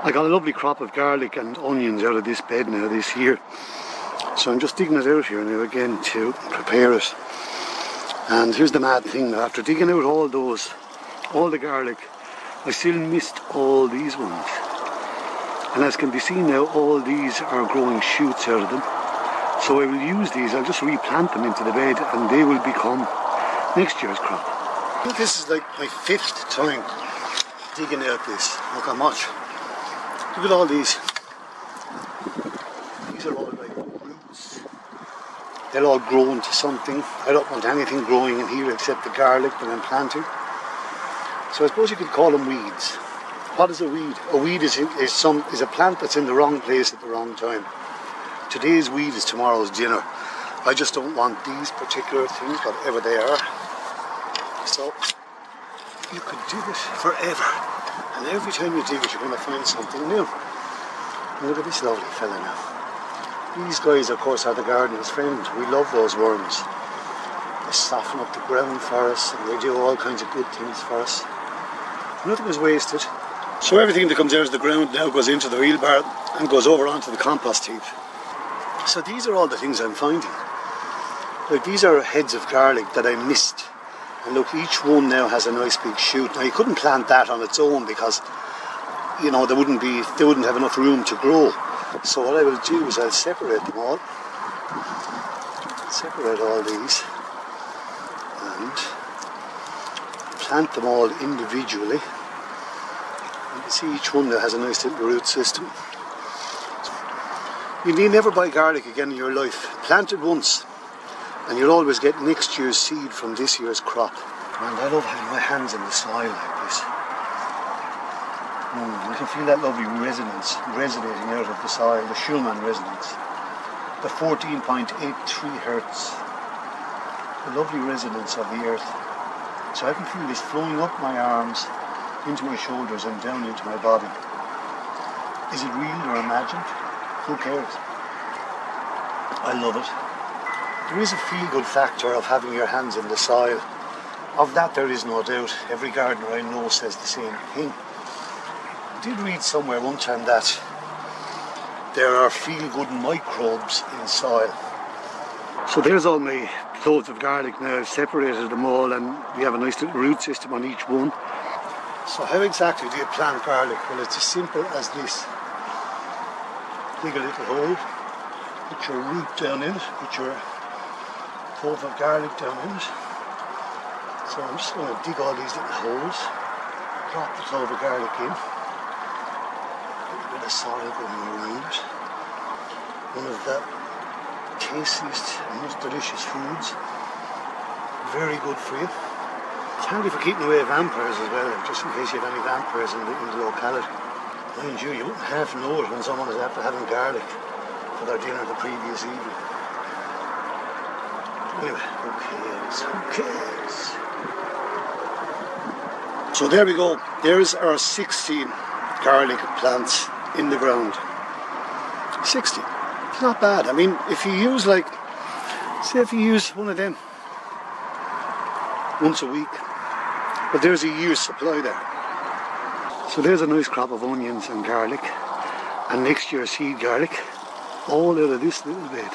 I got a lovely crop of garlic and onions out of this bed now this year. So I'm just digging it out here now again to prepare it. And here's the mad thing now, after digging out all the garlic, I still missed all these ones. And as can be seen now, all these are growing shoots out of them. So I will use these, I'll just replant them into the bed and they will become next year's crop. I think this is like my 5th time digging out this. Look how much. Look at all these. These are all like roots. They'll all grow into something. I don't want anything growing in here except the garlic that I'm planting. So I suppose you could call them weeds. What is a weed? A weed is a plant that's in the wrong place at the wrong time. Today's weed is tomorrow's dinner. I just don't want these particular things, whatever they are. So you could dig it forever. And every time you dig it, you're going to find something new. And look at this lovely fella now. These guys, of course, are the gardener's friend. We love those worms. They soften up the ground for us, and they do all kinds of good things for us. Nothing is wasted. So everything that comes out of the ground now goes into the wheelbarrow and goes over onto the compost heap. So these are all the things I'm finding. Like these are heads of garlic that I missed. And look, each one now has a nice big shoot. Now you couldn't plant that on its own because, you know, they wouldn't have enough room to grow. So what I will do is I'll separate them all. Separate all these and plant them all individually. You can see each one now has a nice little root system. You need never buy garlic again in your life. Plant it once and you'll always get next year's seed from this year's crop. And I love having my hands in the soil like this. You can feel that lovely resonance resonating out of the soil, the Schumann resonance. The 14.83 hertz. The lovely resonance of the earth. So I can feel this flowing up my arms, into my shoulders and down into my body. Is it real or imagined? Who cares? I love it. There is a feel-good factor of having your hands in the soil. Of that there is no doubt. Every gardener I know says the same thing. I did read somewhere one time that there are feel-good microbes in soil. So there's all my cloves of garlic now. I've separated them all and we have a nice little root system on each one. So how exactly do you plant garlic? Well, it's as simple as this. Dig a little hole, put your root down in it, put your clove of garlic down in it. So I'm just going to dig all these little holes, drop the clove of garlic in, a little bit of soil going around it. One of the tastiest and most delicious foods, very good for you. It's handy for keeping away vampires as well, just in case you have any vampires in the locality. Mind you, you wouldn't half know it when someone is after having garlic for their dinner the previous evening. Anyway, who cares? So there we go. There's our 16 garlic plants in the ground. 60. It's not bad. I mean, if you use say if you use one of them once a week, but there's a year's supply there. So there's a nice crop of onions and garlic, and next year's seed garlic, all out of this little bed.